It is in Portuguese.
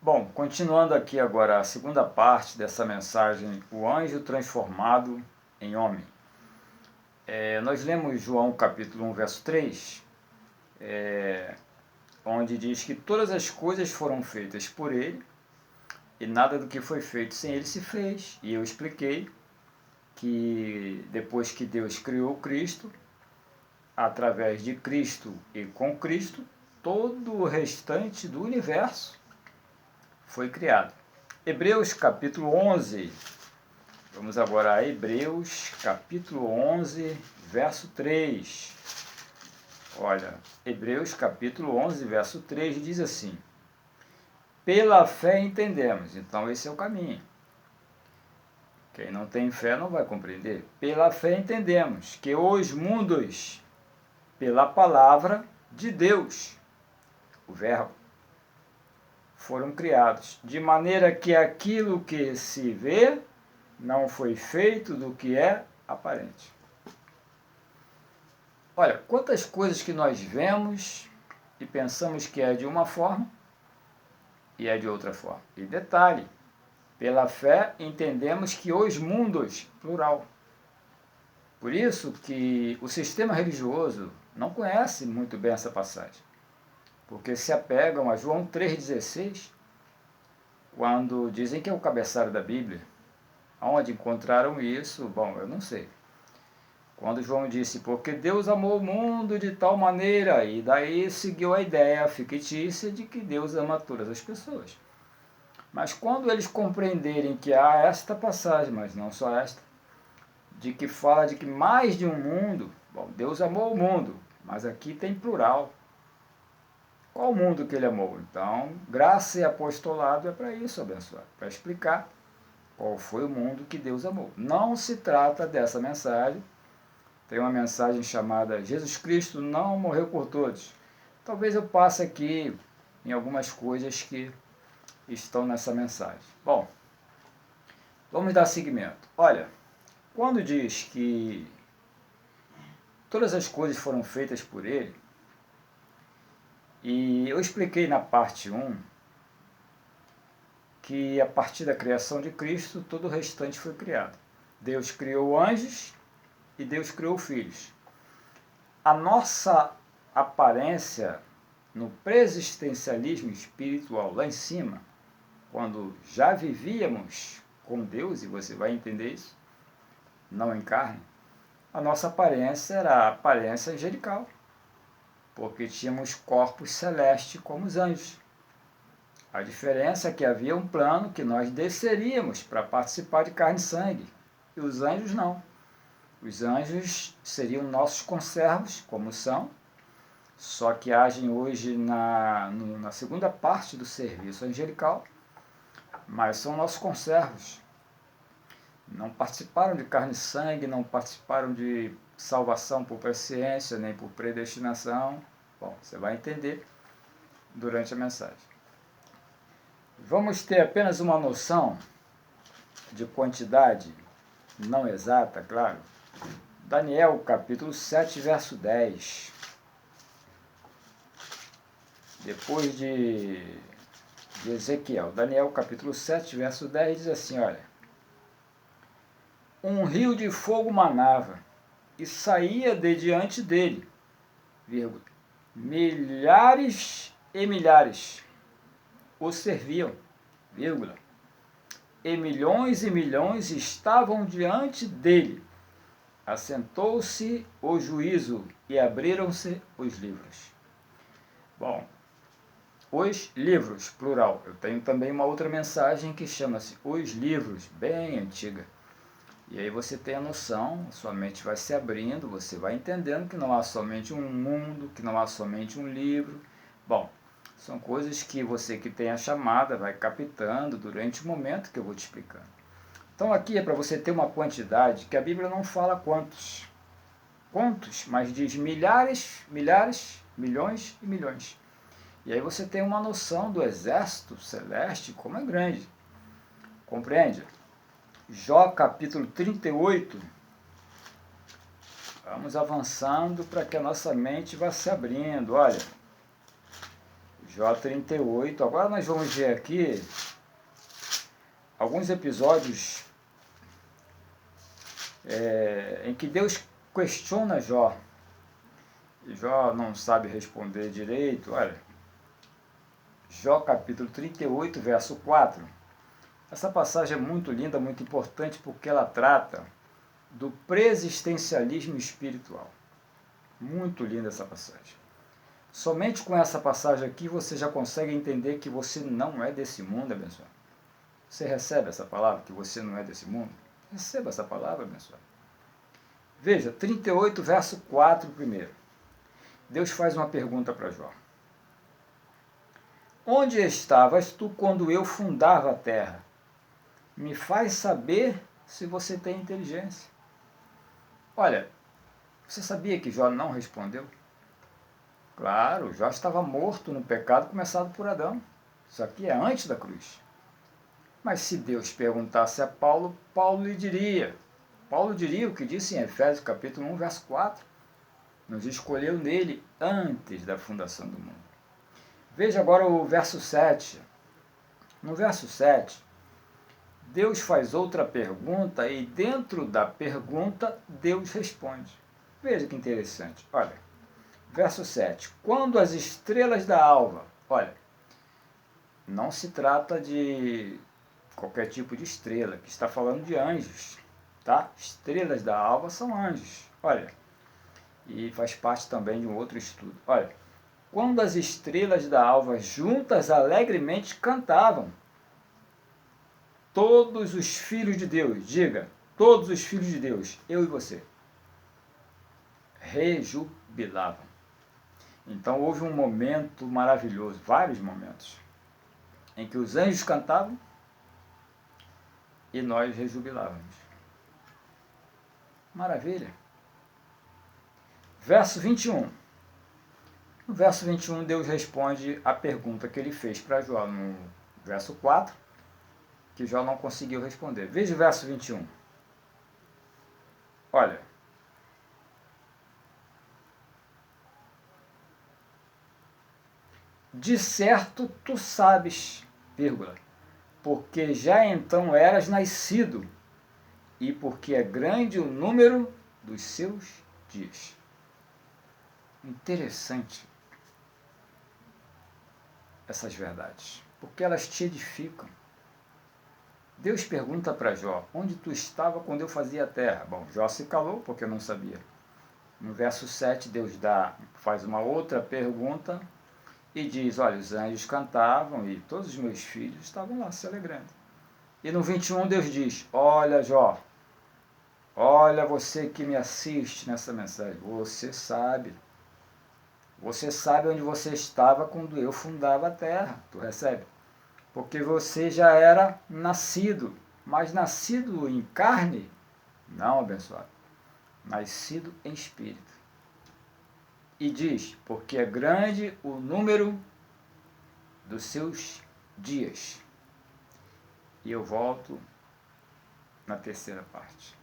Bom, continuando aqui agora a segunda parte dessa mensagem, o anjo transformado em homem. Nós lemos João capítulo 1, verso 3, onde diz que todas as coisas foram feitas por ele e nada do que foi feito sem ele se fez. E eu expliquei que depois que Deus criou Cristo, através de Cristo e com Cristo, todo o restante do universo foi criado. Hebreus capítulo 11, vamos agora a Hebreus capítulo 11, verso 3. Olha, Hebreus capítulo 11, verso 3 diz assim: pela fé entendemos, então esse é o caminho. Quem não tem fé não vai compreender. Pela fé entendemos que os mundos, pela palavra de Deus, o Verbo, foram criados, de maneira que aquilo que se vê não foi feito do que é aparente. Olha, quantas coisas que nós vemos e pensamos que é de uma forma e é de outra forma. E detalhe, pela fé entendemos que os mundos, plural. Por isso que o sistema religioso não conhece muito bem essa passagem, porque se apegam a João 3,16, quando dizem que é o cabeçalho da Bíblia. Onde encontraram isso? Bom, eu não sei. Quando João disse, porque Deus amou o mundo de tal maneira, e daí seguiu a ideia fictícia de que Deus ama todas as pessoas. Mas quando eles compreenderem que há esta passagem, mas não só esta, de que fala de que mais de um mundo, bom, Deus amou o mundo, mas aqui tem plural. Qual mundo que ele amou? Então, graça e apostolado é para isso, abençoado, para explicar qual foi o mundo que Deus amou. Não se trata dessa mensagem. Tem uma mensagem chamada Jesus Cristo não morreu por todos. Talvez eu passe aqui em algumas coisas que estão nessa mensagem. Bom, vamos dar seguimento. Olha, quando diz que todas as coisas foram feitas por ele, e eu expliquei na parte 1 que a partir da criação de Cristo, todo o restante foi criado. Deus criou anjos e Deus criou filhos. A nossa aparência no pré-existencialismo espiritual lá em cima, quando já vivíamos com Deus, e você vai entender isso, não em carne, a nossa aparência era a aparência angelical, porque tínhamos corpos celestes como os anjos. A diferença é que havia um plano que nós desceríamos para participar de carne e sangue, e os anjos não. Os anjos seriam nossos conservos, como são, só que agem hoje na segunda parte do serviço angelical, mas são nossos conservos. Não participaram de carne e sangue, não participaram de salvação por presciência, nem por predestinação. Bom, você vai entender durante a mensagem. Vamos ter apenas uma noção de quantidade, não exata, claro. Daniel, capítulo 7, verso 10. Depois de Ezequiel, Daniel, capítulo 7, verso 10, diz assim, olha: um rio de fogo manava, e saía de diante dele, vírgula, milhares e milhares o serviam, vírgula, e milhões estavam diante dele. Assentou-se o juízo e abriram-se os livros. Bom, os livros, plural. Eu tenho também uma outra mensagem que chama-se Os Livros, bem antiga. E aí você tem a noção, sua mente vai se abrindo, você vai entendendo que não há somente um mundo, que não há somente um livro. Bom, são coisas que você que tem a chamada vai captando durante o momento que eu vou te explicando. Então aqui é para você ter uma quantidade que a Bíblia não fala quantos, mas diz milhares, milhões e milhões. E aí você tem uma noção do exército celeste, como é grande. Compreende? Jó capítulo 38. Vamos avançando para que a nossa mente vá se abrindo. Olha, Jó 38. Agora nós vamos ver aqui alguns episódios em que Deus questiona Jó. E Jó não sabe responder direito. Olha, Jó capítulo 38, verso 4. Essa passagem é muito linda, muito importante, porque ela trata do preexistencialismo espiritual. Muito linda essa passagem. Somente com essa passagem aqui você já consegue entender que você não é desse mundo, abençoado. Você recebe essa palavra, que você não é desse mundo? Receba essa palavra, abençoado. Veja, 38, verso 4 primeiro. Deus faz uma pergunta para Jó. Onde estavas tu quando eu fundava a terra? Me faz saber se você tem inteligência. Olha, você sabia que Jó não respondeu? Claro, Jó estava morto no pecado começado por Adão. Isso aqui é antes da cruz. Mas se Deus perguntasse a Paulo, Paulo diria o que disse em Efésios capítulo 1, verso 4. Nos escolheu nele antes da fundação do mundo. Veja agora o verso 7. No verso 7, Deus faz outra pergunta e dentro da pergunta Deus responde. Veja que interessante. Olha, verso 7. Quando as estrelas da alva... Olha, não se trata de qualquer tipo de estrela, que está falando de anjos, tá? Estrelas da alva são anjos. Olha, e faz parte também de um outro estudo. Olha, quando as estrelas da alva juntas alegremente cantavam, todos os filhos de Deus, diga, todos os filhos de Deus, eu e você, rejubilavam. Então houve um momento maravilhoso, vários momentos, em que os anjos cantavam e nós rejubilávamos. Maravilha. Verso 21. No verso 21, Deus responde a pergunta que ele fez para Jó no verso 4, que Jó não conseguiu responder. Veja o verso 21. Olha. De certo tu sabes, vírgula, porque já então eras nascido, e porque é grande o número dos seus dias. Interessante essas verdades, porque elas te edificam. Deus pergunta para Jó, onde tu estava quando eu fazia a terra? Bom, Jó se calou porque não sabia. No verso 7, Deus faz uma outra pergunta e diz, olha, os anjos cantavam e todos os meus filhos estavam lá se alegrando. E no 21 Deus diz, olha Jó, olha você que me assiste nessa mensagem, você sabe onde você estava quando eu fundava a terra, tu recebe? Porque você já era nascido, mas nascido em carne? Não, abençoado, nascido em espírito. E diz, porque é grande o número dos seus dias. E eu volto na terceira parte.